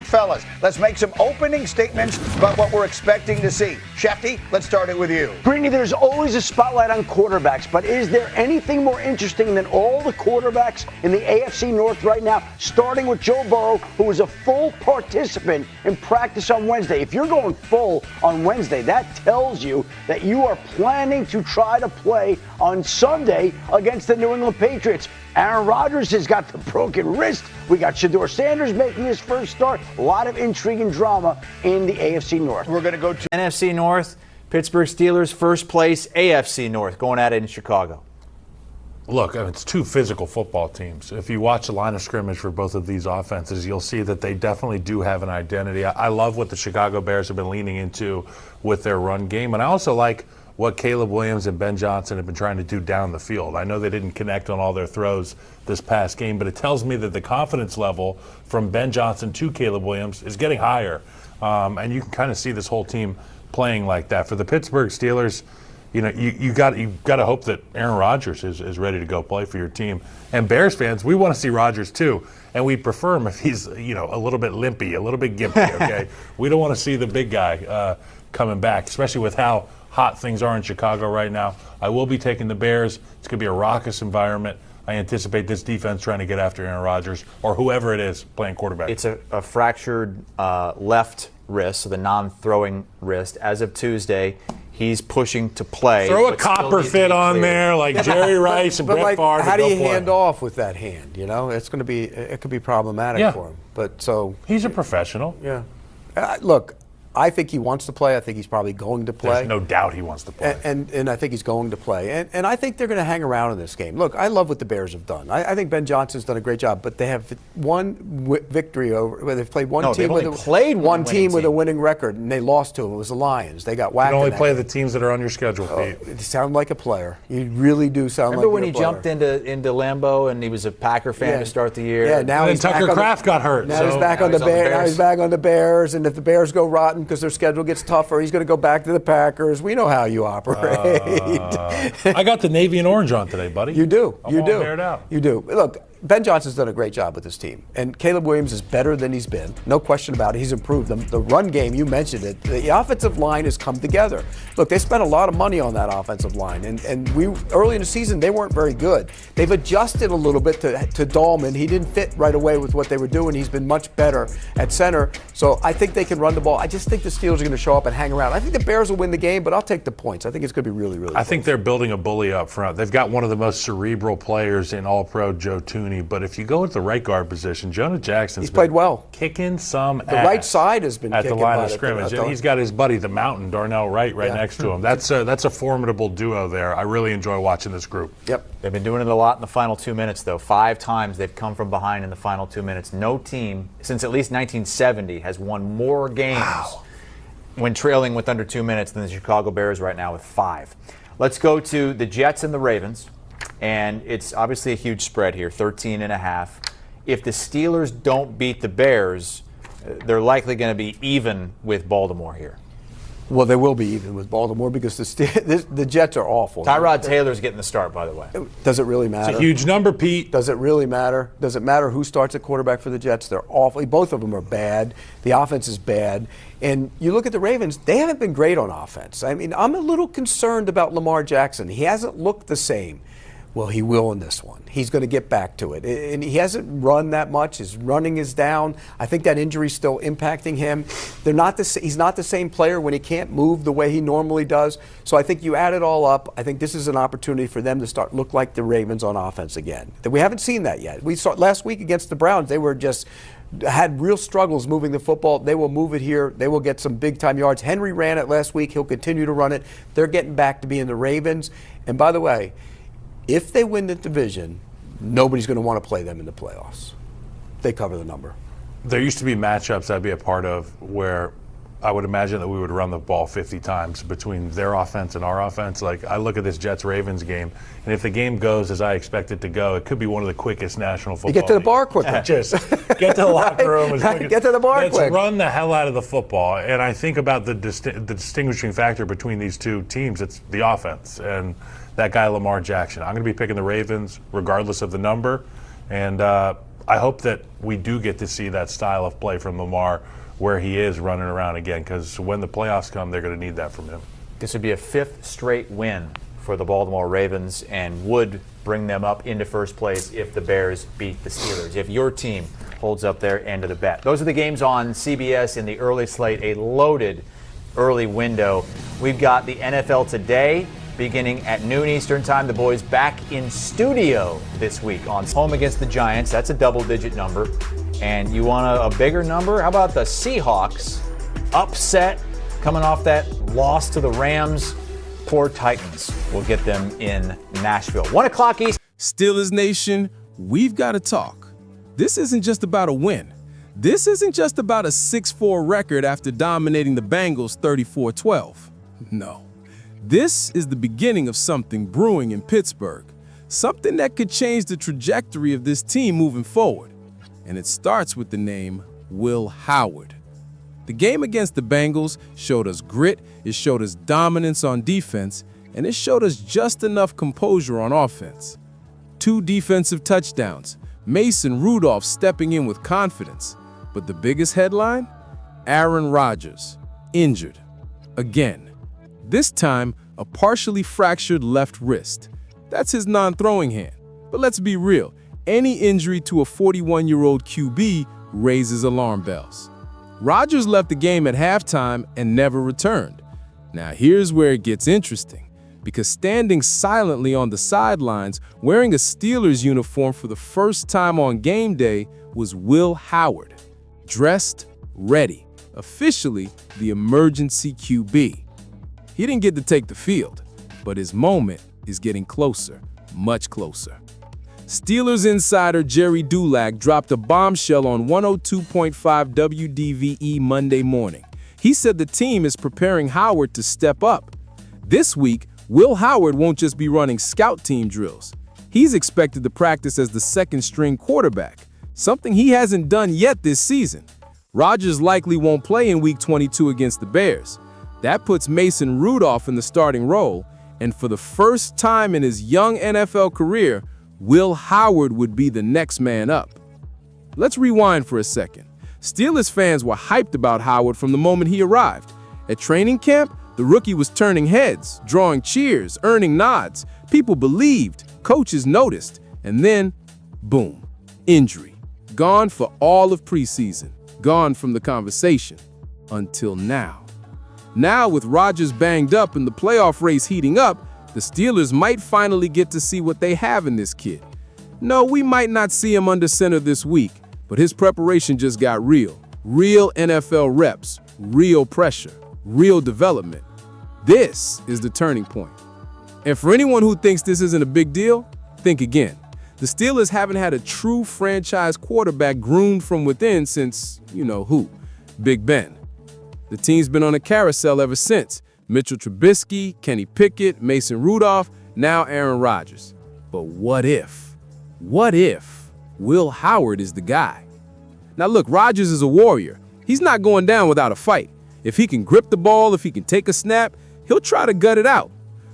fellas, let's make some opening statements about what we're expecting to see. Shefty, let's start it with you. Greeny, there's always a spotlight on quarterbacks, but is there anything more interesting than all the quarterbacks in the AFC North right now, starting with Joe Burrow, who was a full participant in practice on Wednesday? If you're going full on Wednesday, that tells you that you are planning to try to play on Sunday against the New England Patriots. Aaron Rodgers has got the broken wrist. We got Shedeur Sanders making his first start. A lot of intrigue and drama in the AFC North. We're going to go to NFC North, Pittsburgh Steelers, first place, AFC North, going at it in Chicago. Look, it's two physical football teams. If you watch the line of scrimmage for both of these offenses, you'll see that they definitely do have an identity. I love what the Chicago Bears have been leaning into with their run game, and I also like what Caleb Williams and Ben Johnson have been trying to do down the field. I know they didn't connect on all their throws this past game, but it tells me that the confidence level from Ben Johnson to Caleb Williams is getting higher. And you can kind of see this whole team playing like that. For the Pittsburgh Steelers, you know, you got to hope that Aaron Rodgers is ready to go play for your team. And Bears fans, we want to see Rodgers too, and we prefer him if he's, you know, a little bit limpy, a little bit gimpy. Okay, we don't want to see the big guy coming back, especially with how hot things are in Chicago right now. I will be taking the Bears. It's going to be a raucous environment. I anticipate this defense trying to get after Aaron Rodgers or whoever it is playing quarterback. It's a fractured left wrist, so the non-throwing wrist. As of Tuesday, he's pushing to play. Throw a copper fit on there like Jerry Rice and Brett Favre. How do you hand off with that hand? You know, it could be problematic for him. But so he's a professional. Yeah. Look, I think he wants to play. I think he's probably going to play. There's no doubt he wants to play. And I think he's going to play. And I think they're going to hang around in this game. Look, I love what the Bears have done. I think Ben Johnson's done a great job, but they have one victory over where they've played one team with a winning record, and they lost to him. It was the Lions. They got whacked. You can only play the teams that are on your schedule, Pete. You sound like a player. You really do sound Remember like when he jumped into Lambeau and he was a Packer fan to start the year? Yeah, now he's Tucker Kraft got hurt. Now he's back on the Bears. Now he's back on the Bears, and if the Bears go rotten because their schedule gets tougher, he's going to go back to the Packers. We know how you operate. I got the navy and orange on today, buddy. You do. I'm all bared out. You do. Look, Ben Johnson's done a great job with this team. And Caleb Williams is better than he's been. No question about it. He's improved them. The run game, you mentioned it. The offensive line has come together. Look, they spent a lot of money on that offensive line. And we early in the season, they weren't very good. They've adjusted a little bit to Dahlman. He didn't fit right away with what they were doing. He's been much better at center. So I think they can run the ball. I just think the Steelers are going to show up and hang around. I think the Bears will win the game, but I'll take the points. I think it's going to be really, really I think they're building a bully up front. They've got one of the most cerebral players in All-Pro, Joe Thuney. But if you go at the right guard position, Jonah Jackson's played well, kicking some the ass right side has been at kicking the line of scrimmage, and he's got his buddy, the Mountain, Darnell Wright, right next to him. That's a formidable duo there. I really enjoy watching this group. Yep, they've been doing it a lot in the final 2 minutes, though. 5 times they've come from behind in the final 2 minutes. No team since at least 1970 has won more games when trailing with under 2 minutes than the Chicago Bears right now with 5. Let's go to the Jets and the Ravens, and it's obviously a huge spread here, 13.5. If the Steelers don't beat the Bears, they're likely going to be even with Baltimore here. Well, they will be even with Baltimore because the Jets are awful. Tyrod Taylor's getting the start, by the way. Does it really matter? It's a huge number, Pete. Does it really matter? Does it matter who starts at quarterback for the Jets? They're awful. Both of them are bad. The offense is bad. And you look at the Ravens, they haven't been great on offense. I mean, I'm a little concerned about Lamar Jackson. He hasn't looked the same. Well, he will in this one. He's going to get back to it. And he hasn't run that much. His running is down. I think that injury's still impacting him. He's not the same player when he can't move the way he normally does. So I think you add it all up. I think this is an opportunity for them to look like the Ravens on offense again. We haven't seen that yet. We saw last week against the Browns. They were had real struggles moving the football. They will move it here. They will get some big-time yards. Henry ran it last week. He'll continue to run it. They're getting back to being the Ravens. And by the way, if they win the division, nobody's going to want to play them in the playoffs. They cover the number. There used to be matchups I'd be a part of where I would imagine that we would run the ball 50 times between their offense and our offense. Like, I look at this Jets-Ravens game, and if the game goes as I expect it to go, it could be one of the quickest national football. You get to the bar quicker. Just get to the locker room as quick as get to the bar quick. Let's run the hell out of the football. And I think about the distinguishing factor between these two teams. It's the offense and that guy Lamar Jackson. I'm going to be picking the Ravens regardless of the number. And I hope that we do get to see that style of play from Lamar where he is running around again, because when the playoffs come, they're going to need that from him. This would be a 5th straight win for the Baltimore Ravens and would bring them up into first place if the Bears beat the Steelers, if your team holds up their end of the bet. Those are the games on CBS in the early slate, a loaded early window. We've got the NFL Today beginning at noon Eastern time. The boys back in studio this week on home against the Giants. That's a double-digit number. And you want a bigger number? How about the Seahawks upset coming off that loss to the Rams? Poor Titans. We'll get them in Nashville. 1 o'clock East. Steelers Nation, we've got to talk. This isn't just about a win. This isn't just about a 6-4 record after dominating the Bengals 34-12. No. This is the beginning of something brewing in Pittsburgh, something that could change the trajectory of this team moving forward. And it starts with the name Will Howard. The game against the Bengals showed us grit, it showed us dominance on defense, and it showed us just enough composure on offense. 2 defensive touchdowns, Mason Rudolph stepping in with confidence. But the biggest headline? Aaron Rodgers, injured. Again. This time, a partially fractured left wrist. That's his non-throwing hand. But let's be real, any injury to a 41-year-old QB raises alarm bells. Rodgers left the game at halftime and never returned. Now here's where it gets interesting, because standing silently on the sidelines, wearing a Steelers uniform for the first time on game day was Will Howard, dressed, ready, officially the emergency QB. He didn't get to take the field, but his moment is getting closer, much closer. Steelers insider Jerry Dulac dropped a bombshell on 102.5 WDVE Monday morning. He said the team is preparing Howard to step up. This week, Will Howard won't just be running scout team drills. He's expected to practice as the second-string quarterback, something he hasn't done yet this season. Rodgers likely won't play in Week 22 against the Bears. That puts Mason Rudolph in the starting role, and for the first time in his young NFL career, Will Howard would be the next man up. Let's rewind for a second. Steelers fans were hyped about Howard from the moment he arrived. At training camp, the rookie was turning heads, drawing cheers, earning nods. People believed, coaches noticed, and then, boom, injury. Gone for all of preseason, gone from the conversation, until now. Now, with Rodgers banged up and the playoff race heating up, the Steelers might finally get to see what they have in this kid. No, we might not see him under center this week, but his preparation just got real. Real NFL reps, real pressure, real development. This is the turning point. And for anyone who thinks this isn't a big deal, think again. The Steelers haven't had a true franchise quarterback groomed from within since, you know who, Big Ben. The team's been on a carousel ever since. Mitchell Trubisky, Kenny Pickett, Mason Rudolph, now Aaron Rodgers. But what if Will Howard is the guy? Now look, Rodgers is a warrior. He's not going down without a fight. If he can grip the ball, if he can take a snap, he'll try to gut it out.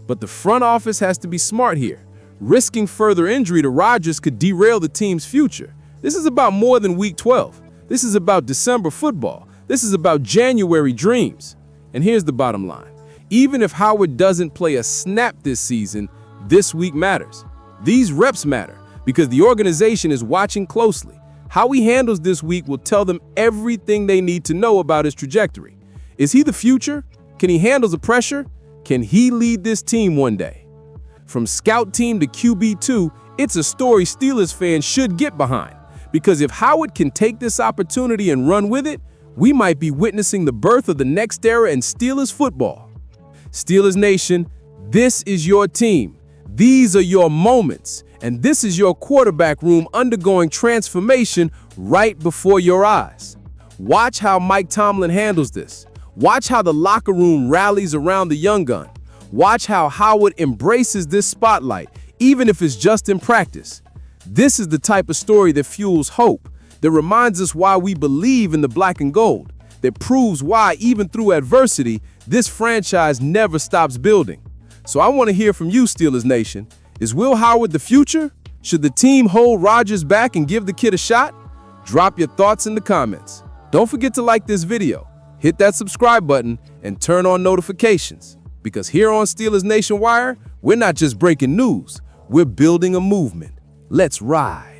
But the front office has to be smart here. Risking further injury to Rodgers could derail the team's future. This is about more than Week 12. This is about December football. This is about January dreams. And here's the bottom line. Even if Howard doesn't play a snap this season, this week matters. These reps matter because the organization is watching closely. How he handles this week will tell them everything they need to know about his trajectory. Is he the future? Can he handle the pressure? Can he lead this team one day? From scout team to QB2, it's a story Steelers fans should get behind. Because if Howard can take this opportunity and run with it, we might be witnessing the birth of the next era in Steelers football. Steelers Nation, this is your team. These are your moments. And this is your quarterback room undergoing transformation right before your eyes. Watch how Mike Tomlin handles this. Watch how the locker room rallies around the young gun. Watch how Howard embraces this spotlight, even if it's just in practice. This is the type of story that fuels hope, that reminds us why we believe in the black and gold, that proves why, even through adversity, this franchise never stops building. So I want to hear from you, Steelers Nation. Is Will Howard the future? Should the team hold Rodgers back and give the kid a shot? Drop your thoughts in the comments. Don't forget to like this video, hit that subscribe button, and turn on notifications. Because here on Steelers Nation Wire, we're not just breaking news, we're building a movement. Let's ride.